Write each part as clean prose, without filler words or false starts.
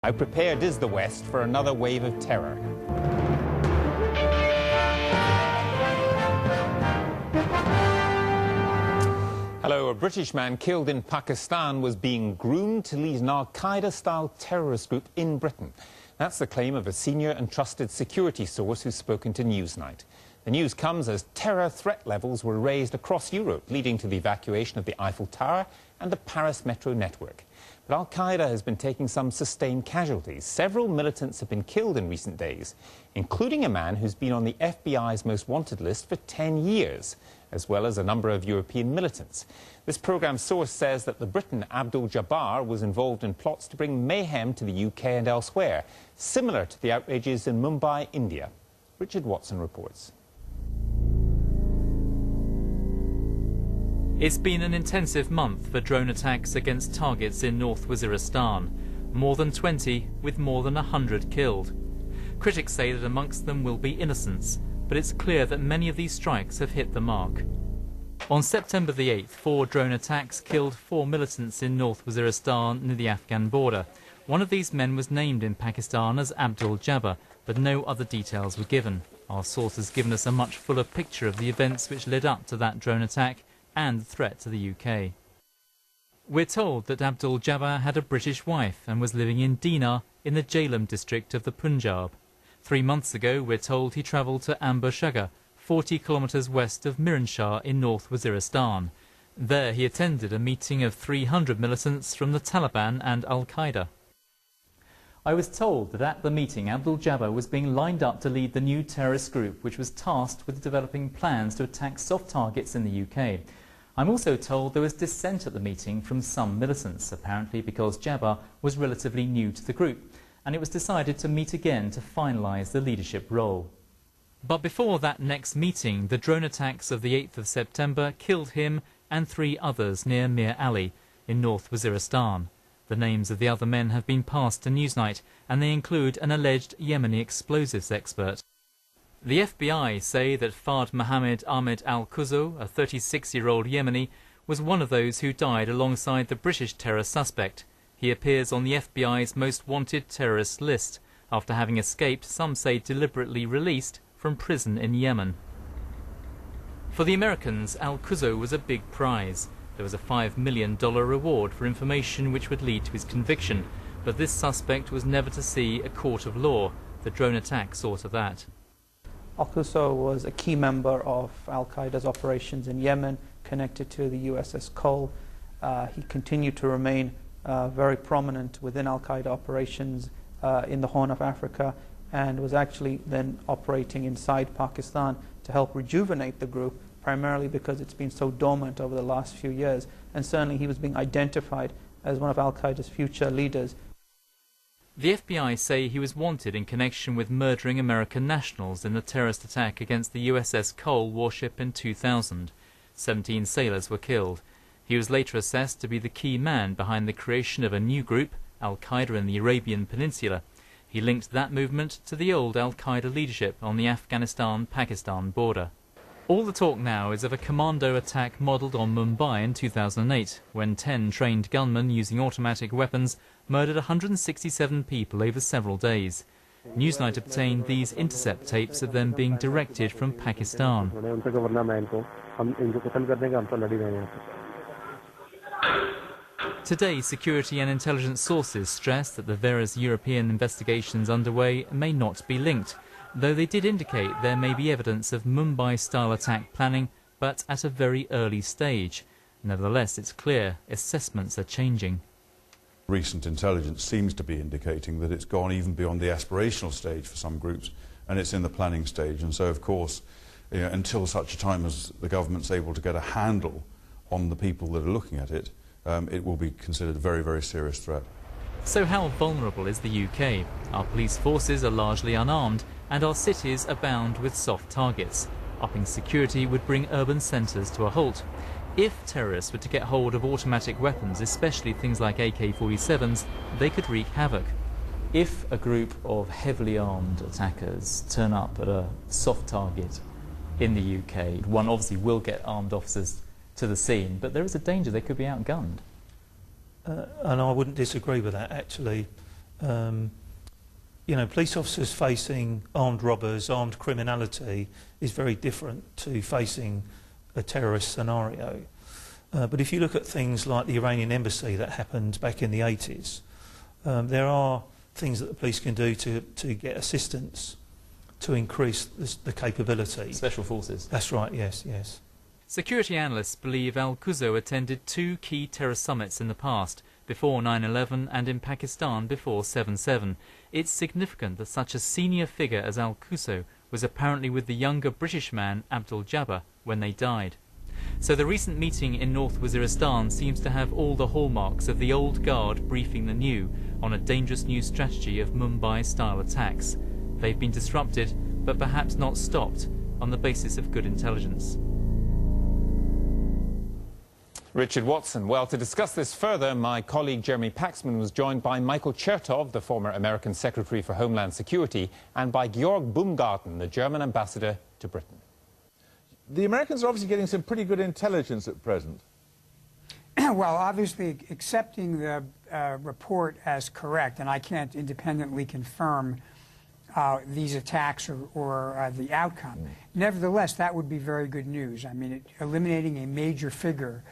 How prepared is the West for another wave of terror? Hello, a British man killed in Pakistan was being groomed to lead an Al-Qaeda-style terrorist group in Britain. That's the claim of a senior and trusted security source who's spoken to Newsnight. The news comes as terror threat levels were raised across Europe, leading to the evacuation of the Eiffel Tower and the Paris metro network. But Al-Qaeda has been taking some sustained casualties. Several militants have been killed in recent days, including a man who's been on the FBI's most wanted list for 10 years, as well as a number of European militants. This programme source says that the Briton Abdul Jabbar was involved in plots to bring mayhem to the UK and elsewhere, similar to the outrages in Mumbai, India. Richard Watson reports. It's been an intensive month for drone attacks against targets in North Waziristan. More than 20, with more than 100 killed. Critics say that amongst them will be innocents, but it's clear that many of these strikes have hit the mark. On September the 8th, 4 drone attacks killed 4 militants in North Waziristan near the Afghan border. One of these men was named in Pakistan as Abdul Jabbar, but no other details were given. Our source has given us a much fuller picture of the events which led up to that drone attack and the threat to the UK. We're told that Abdul Jabbar had a British wife and was living in Dinar in the Jhelum district of the Punjab. 3 months ago, we're told he travelled to Amber Shagar, 40 kilometres west of Miranshah in North Waziristan. There he attended a meeting of 300 militants from the Taliban and Al-Qaeda. I was told that at the meeting Abdul Jabbar was being lined up to lead the new terrorist group which was tasked with developing plans to attack soft targets in the UK. I'm also told there was dissent at the meeting from some militants, apparently because Jabbar was relatively new to the group, and it was decided to meet again to finalise the leadership role. But before that next meeting, the drone attacks of the 8th of September killed him and 3 others near Mir Ali in North Waziristan. The names of the other men have been passed to Newsnight, and they include an alleged Yemeni explosives expert. The FBI say that Fard Mohammed Ahmed al-Kuzo, a 36-year-old Yemeni, was one of those who died alongside the British terror suspect. He appears on the FBI's most wanted terrorist list, after having escaped, some say deliberately released, from prison in Yemen. For the Americans, al-Kuzo was a big prize. There was a $5 million reward for information which would lead to his conviction, but this suspect was never to see a court of law. The drone attack saw to that. Al-Kuzo was a key member of Al-Qaeda's operations in Yemen, connected to the USS Cole. He continued to remain very prominent within Al-Qaeda operations in the Horn of Africa, and was actually then operating inside Pakistan to help rejuvenate the group, primarily because it's been so dormant over the last few years, and certainly he was being identified as one of Al-Qaeda's future leaders. The FBI say he was wanted in connection with murdering American nationals in the terrorist attack against the USS Cole warship in 2000. 17 sailors were killed. He was later assessed to be the key man behind the creation of a new group, Al-Qaeda in the Arabian Peninsula. He linked that movement to the old Al-Qaeda leadership on the Afghanistan-Pakistan border. All the talk now is of a commando attack modelled on Mumbai in 2008, when 10 trained gunmen using automatic weapons murdered 167 people over several days. Newsnight obtained these intercept tapes of them being directed from Pakistan. Today, security and intelligence sources stress that the various European investigations underway may not be linked, though they did indicate there may be evidence of Mumbai-style attack planning, but at a very early stage. Nevertheless, it's clear assessments are changing. Recent intelligence seems to be indicating that it's gone even beyond the aspirational stage for some groups, and it's in the planning stage. And so, of course, until such a time as the government's able to get a handle on the people that are looking at it, it will be considered a very, very serious threat. So how vulnerable is the UK? Our police forces are largely unarmed, and our cities abound with soft targets. Upping security would bring urban centres to a halt. If terrorists were to get hold of automatic weapons, especially things like AK-47s, they could wreak havoc. If a group of heavily armed attackers turn up at a soft target in the UK, one obviously will get armed officers to the scene, but there is a danger they could be outgunned. And I wouldn't disagree with that, actually. You know, police officers facing armed robbers, armed criminality is very different to facing a terrorist scenario. But if you look at things like the Iranian embassy that happened back in the 80s, there are things that the police can do to get assistance to increase the capability. Special forces. That's right, yes, yes. Security analysts believe al-Quzo attended 2 key terror summits in the past, before 9/11 and in Pakistan before 7/7. It's significant that such a senior figure as al-Quzo was apparently with the younger British man Abdul Jabbar when they died. So the recent meeting in North Waziristan seems to have all the hallmarks of the old guard briefing the new on a dangerous new strategy of Mumbai-style attacks. They've been disrupted, but perhaps not stopped, on the basis of good intelligence. Richard Watson. Well, to discuss this further, my colleague Jeremy Paxman was joined by Michael Chertoff, the former American Secretary for Homeland Security, and by Georg Baumgarten, the German ambassador to Britain. The Americans are obviously getting some pretty good intelligence at present. Well, obviously, accepting the report as correct, and I can't independently confirm these attacks or the outcome. Nevertheless, that would be very good news. I mean, eliminating a major figure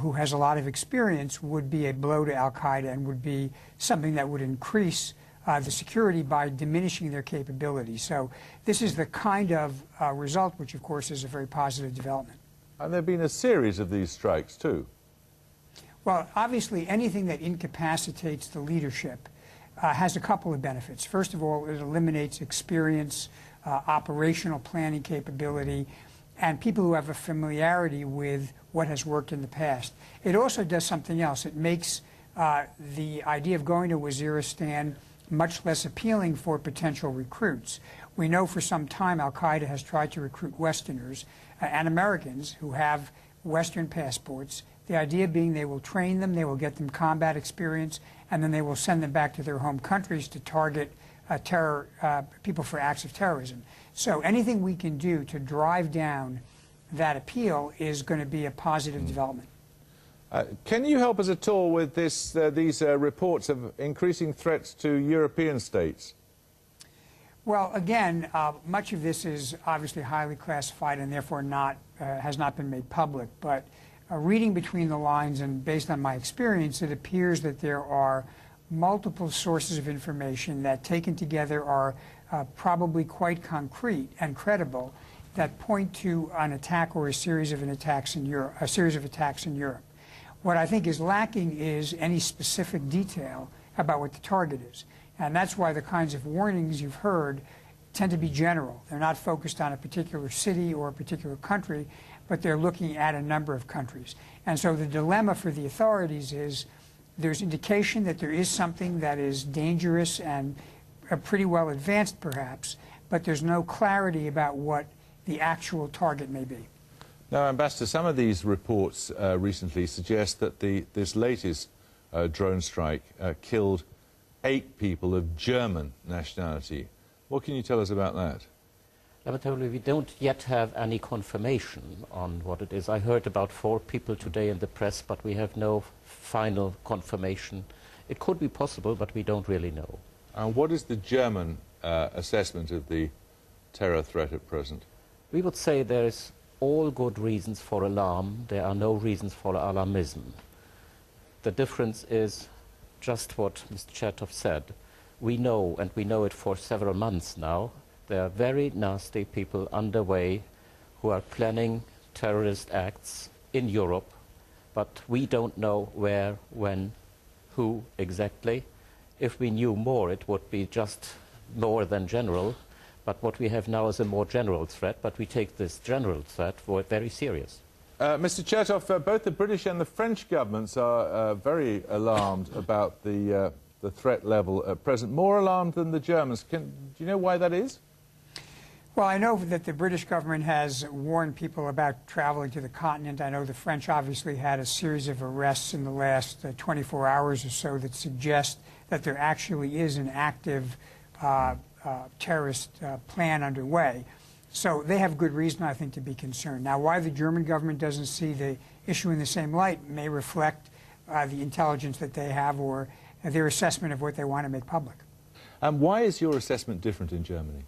who has a lot of experience would be a blow to al-Qaeda and would be something that would increase the security by diminishing their capability. So this is the kind of result which, of course, is a very positive development. And there have been a series of these strikes, too. Well, obviously, anything that incapacitates the leadership has a couple of benefits. First of all, it eliminates experience, operational planning capability, and people who have a familiarity with what has worked in the past. It also does something else. It makes the idea of going to Waziristan much less appealing for potential recruits. We know for some time al-Qaeda has tried to recruit Westerners and Americans who have Western passports, the idea being they will train them, they will get them combat experience, and then they will send them back to their home countries to target people for acts of terrorism. So anything we can do to drive down that appeal is going to be a positive development. Can you help us at all with these reports of increasing threats to European states? Well, again, much of this is obviously highly classified and therefore has not been made public. But reading between the lines and based on my experience, it appears that there are multiple sources of information that, taken together, are probably quite concrete and credible, that point to an attack or a series of attacks in Europe. What I think is lacking is any specific detail about what the target is. And that's why the kinds of warnings you've heard tend to be general. They're not focused on a particular city or a particular country, but they're looking at a number of countries. And so the dilemma for the authorities is there's indication that there is something that is dangerous and pretty well advanced perhaps, but there's no clarity about what the actual target may be. Now, Ambassador, some of these reports recently suggest that this latest drone strike killed 8 people of German nationality. What can you tell us about that? Lamentably, we don't yet have any confirmation on what it is. I heard about 4 people today in the press, but we have no final confirmation. It could be possible, but we don't really know. And what is the German assessment of the terror threat at present? We would say there is all good reasons for alarm. There are no reasons for alarmism. The difference is just what Mr. Chertoff said. We know, and we know it for several months now, there are very nasty people underway who are planning terrorist acts in Europe, but we don't know where, when, who exactly. If we knew more, it would be just more than general. But what we have now is a more general threat, but we take this general threat very serious. Mr. Chertoff, both the British and the French governments are very alarmed about the threat level at present, more alarmed than the Germans. Do you know why that is? Well, I know that the British government has warned people about traveling to the continent. I know the French obviously had a series of arrests in the last 24 hours or so that suggest that there actually is an active terrorist plan underway. So they have good reason, I think, to be concerned. Now, why the German government doesn't see the issue in the same light may reflect the intelligence that they have or their assessment of what they want to make public. And why is your assessment different in Germany?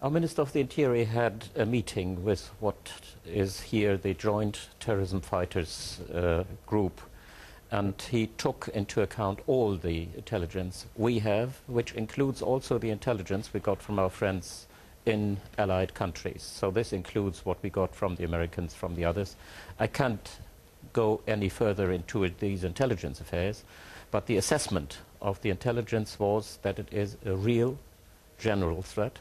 Our Minister of the Interior had a meeting with what is here the Joint Terrorism Fighters group, and he took into account all the intelligence we have, which includes also the intelligence we got from our friends in allied countries. So this includes what we got from the Americans, from the others. I can't go any further into these intelligence affairs, but the assessment of the intelligence was that it is a real general threat.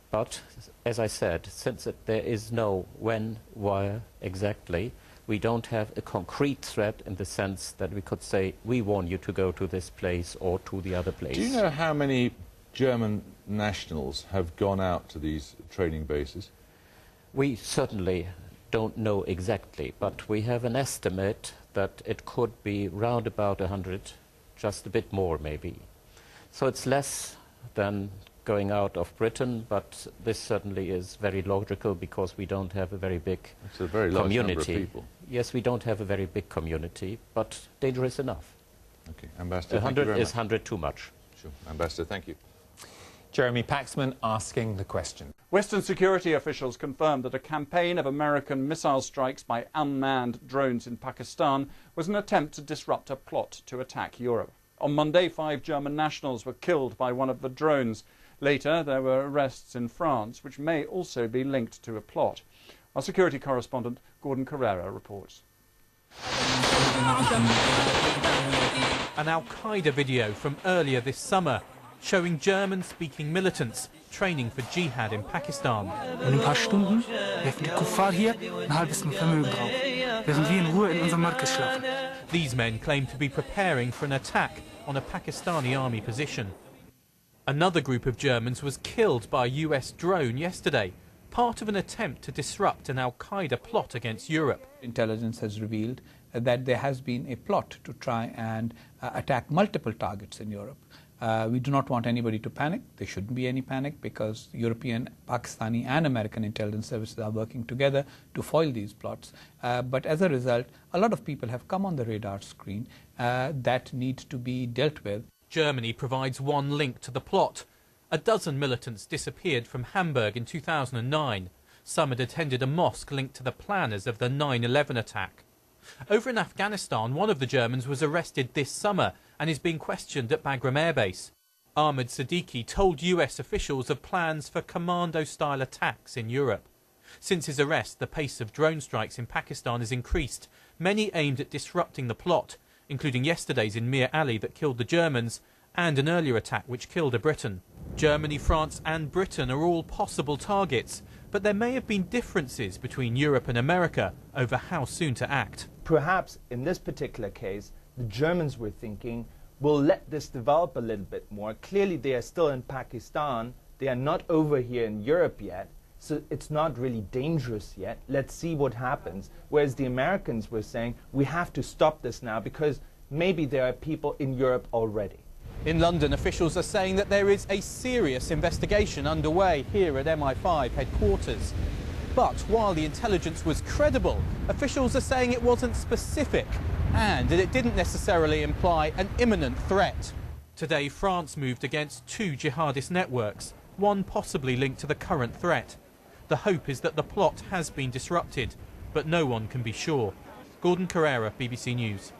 But, as I said, since there is no when, where exactly, we don't have a concrete threat in the sense that we could say, we warn you to go to this place or to the other place. Do you know how many German nationals have gone out to these training bases? We certainly don't know exactly, but we have an estimate that it could be round about 100, just a bit more maybe. So it's less than going out of Britain, but this certainly is very logical because we don't have a very big It's a very large community. number of people. Yes, we don't have a very big community, but dangerous enough. Okay, Ambassador, thank you 100 very is much. 100 too much. Sure. Ambassador, thank you. Jeremy Paxman asking the question. Western security officials confirmed that a campaign of American missile strikes by unmanned drones in Pakistan was an attempt to disrupt a plot to attack Europe. On Monday, 5 German nationals were killed by one of the drones. Later, there were arrests in France, which may also be linked to a plot. Our security correspondent, Gordon Carrera, reports. An Al-Qaeda video from earlier this summer showing German-speaking militants training for jihad in Pakistan. In ein paar Stunden werfen die Kuffar hier ein halbes Vermögen drauf, während wir in Ruhe in unserem Markt schlafen. These men claim to be preparing for an attack on a Pakistani army position. Another group of Germans was killed by a US drone yesterday, part of an attempt to disrupt an Al-Qaeda plot against Europe. Intelligence has revealed that there has been a plot to try and attack multiple targets in Europe. We do not want anybody to panic. There shouldn't be any panic because European, Pakistani and American intelligence services are working together to foil these plots. But as a result, a lot of people have come on the radar screen that need to be dealt with. Germany provides one link to the plot. A dozen militants disappeared from Hamburg in 2009. Some had attended a mosque linked to the planners of the 9/11 attack. Over in Afghanistan, one of the Germans was arrested this summer and is being questioned at Bagram Air Base. Ahmed Siddiqui told US officials of plans for commando-style attacks in Europe. Since his arrest, the pace of drone strikes in Pakistan has increased, many aimed at disrupting the plot, including yesterday's in Mir Ali that killed the Germans and an earlier attack which killed a Briton. Germany, France and Britain are all possible targets, but there may have been differences between Europe and America over how soon to act. Perhaps in this particular case, the Germans were thinking, we'll let this develop a little bit more. Clearly they are still in Pakistan, they are not over here in Europe yet, so it's not really dangerous yet. Let's see what happens. Whereas the Americans were saying, we have to stop this now because maybe there are people in Europe already. In London, officials are saying that there is a serious investigation underway here at MI5 headquarters. But while the intelligence was credible, officials are saying it wasn't specific and that it didn't necessarily imply an imminent threat. Today, France moved against 2 jihadist networks, one possibly linked to the current threat. The hope is that the plot has been disrupted, but no one can be sure. Gordon Carrera, BBC News.